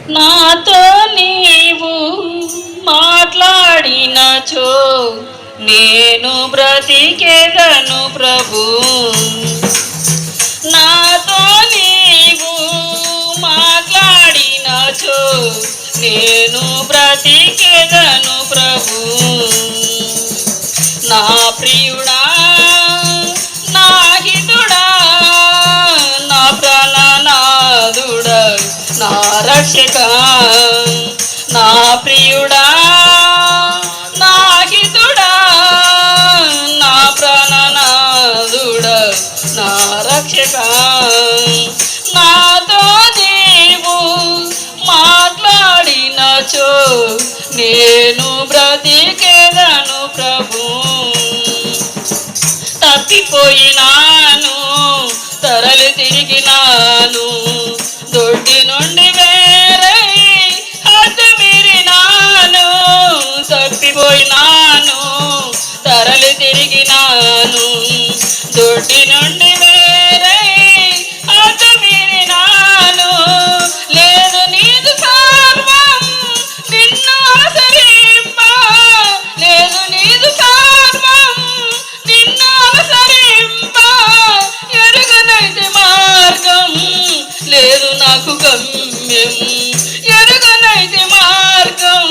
నాతో నీవు మాట్లాడినచో నేను బ్రతికెదను ప్రభు. నాతో నీవు మాట్లాడినచో నేను బ్రతికెదను ప్రభు. నా ప్రియుడా, నా హితుడా, నా ప్రాణనాథుడా, నా రక్షక, నా ప్రియుడా, నా హితుడా, నా ప్రాణనాథుడా, నా రక్షక. నాతో నీవు మాట్లాడినచో నేను బ్రతికెదను ప్రభు. తప్పిపోయినాను, తరలి తిరిగినాను, దొడ్డి నుండి వేరై హద్దు మీరినాను. తప్పిపోయినాను, తరలి తిరిగినాను, దొడ్డి నుండి వేరై హద్దు మీరినాను. లేదు నీదు సర్వం నిన్ను అనుసరింప, లేదు నీదు సర్వం నిన్ను అనుసరింప. ఎరుగనైతే మార్గం, లేదు నాకు గమ్యం. ఎరుగనైతే మార్గం,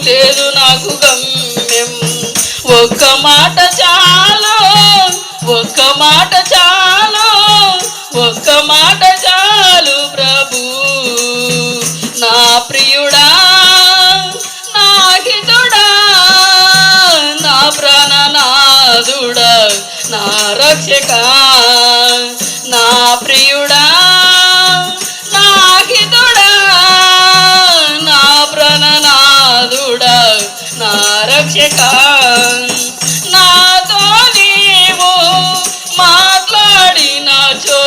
లేదు నాకు గమ్యం. ఒక్క మాట చాలు, ఒక్క మాట చాలు, ఒక్క మాట చాలు ప్రభు. నా ప్రియుడా, నా హితుడా, నా ప్రాణనాథుడా, నా రక్షక. నా ప్రియుడా, నా హితుడా, నా ప్రాణనాథుడా, నా రక్షక. నాతో నీవు మాట్లాడినచో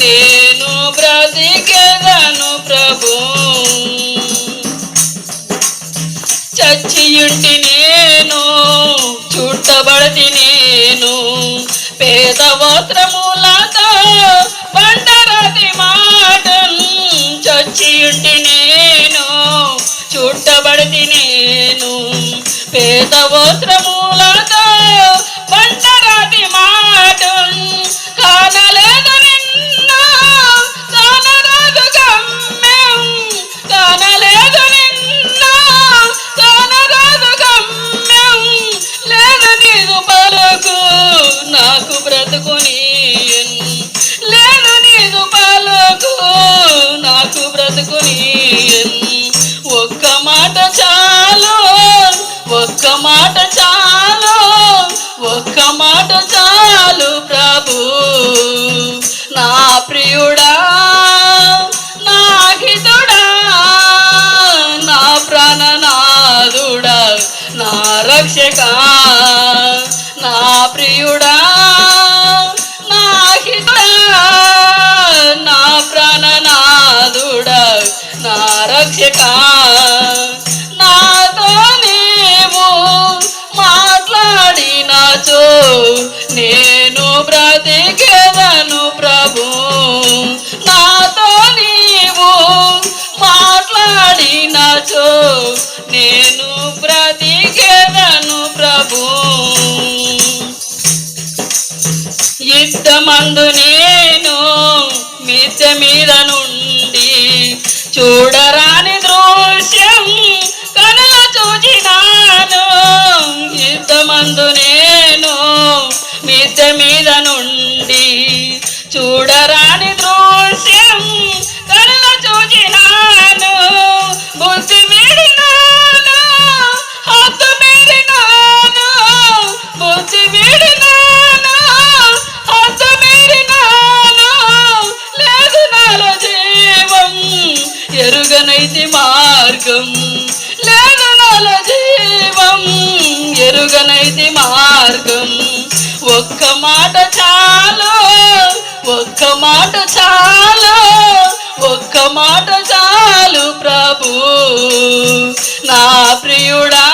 నేను బ్రతికెదను ప్రభు. చచ్చియుంటి నేను, చుట్టబడితి నేను, పేద వస్త్రములతో బండరాతి మాటలు. చచ్చియుంటి నేను, చుట్టబడితి నేను, పేద వస్త్రములతో బండరాతి మాటలు. కానలేదు నిన్ను, కానరాదు గమ్యం. కానలేదు నిన్ను, కానరాదు గమ్యం. లేదు నీదు పలుకు నాకు బ్రతుకునియన్, లేదు నీదు పలుకు నాకు బ్రతుకునియన్. ఒక్క మాట చాలు, ఒక్క మాట చాలు, ఒక్క మాట చాలు ప్రభు. నా ప్రియుడా, నా హితుడా, నా ప్రాణనాథుడా, నా రక్షక. నా ప్రియుడా, నా హితుడా, నా ప్రాణనాథుడా, నా రక్షక. నాతో నీవు మాట్లాడినచో నేను బ్రతికెదను ప్రభు. నాతో నీవు మాట్లాడినచో నేను బ్రతికెదను ప్రభు. యుద్ధమందు నేను మిద్దె మీద నుండి చూడరాని దృశ్యం కనుల చూచినాను. యుద్ధమందు నేను మిద్దె మీద నుండి చూడరాని దృశ్యం కనుల చూచినాను. బుద్ధి మీరినాను, హద్దు మీరినాను, బుద్ధి మీరినాను, హద్దు మీరినాను. లేదు నాలో జీవం, ఎరుగనైతి మార్గం. లేదు నాలో జీవం, ఎరుగనైతి మార్గం. ఒక్క మాట చాలు, ఒక్క మాట చాలు, ఒక్క మాట చాలు ప్రభు. నా ప్రియుడా,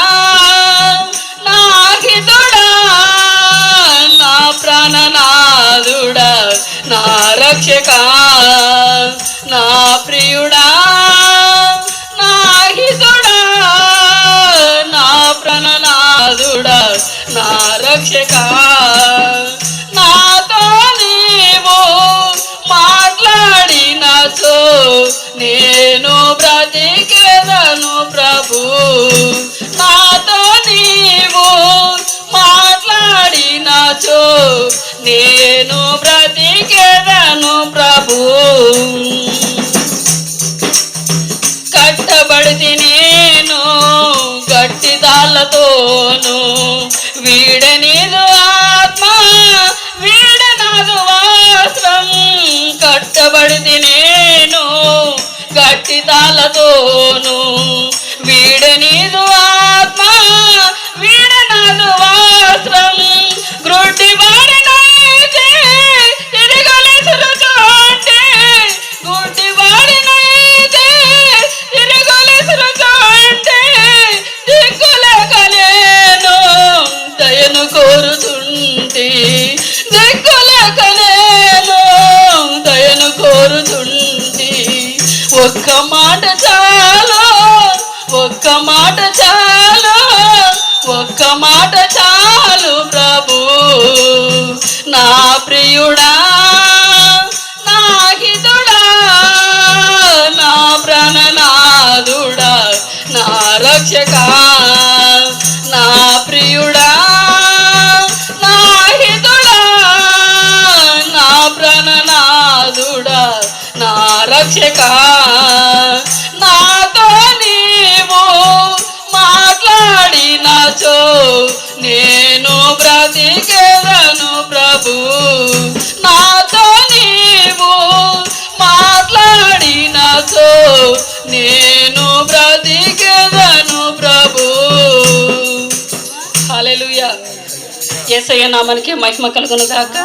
నా హితుడా, నా ప్రాణనాథుడా, నా రక్షక. నా ప్రియుడా, నా రక్షక. నాతో నీవు మాట్లాడినచో నేను బ్రతికెదను ప్రభు. నాతో నీవు మాట్లాడినచో నేను బ్రతికెదను ప్రభు. కట్టబడితి నేను గట్టి తాళ్ళతోను, వీడనిదు ఆత్మ వీడనాదు వస్త్రం. కట్టబడితి నేను గట్టి తాళ్ళతోను, వీడనిదు ఆత్మ వీడనాదు వస్త్రం. గ్రుడ్డి వాడినైతే తిరగలేసురుచుంటే, గుడ్డి వాడినైతే తిరగలేసురుచుంటే, దిక్కులేకనేను దయను కోరుచుంటి. దిక్కులేకనేను దయను కోరుచుంటి. ఒక్క మాట చాలు, ఒక్క మాట చాలు, ఒక్క మాట చాలు ప్రభు. నా ప్రియుడా, నా హితుడా, నా ప్రాణనాథుడా, నా రక్షక. నా ప్రియుడా, నా హితుడా, నా ప్రాణనాథుడా, నా రక్షక. నాతో నీవు మాట్లాడినచో నేను బ్రతికెదను ప్రభు. నాతో నీవు మాట్లాడినచో నేను బ్రతికెదను ప్రభు. హల్లెలూయా. యేసయ్య నామానికి మహిమ కలుగును గాక.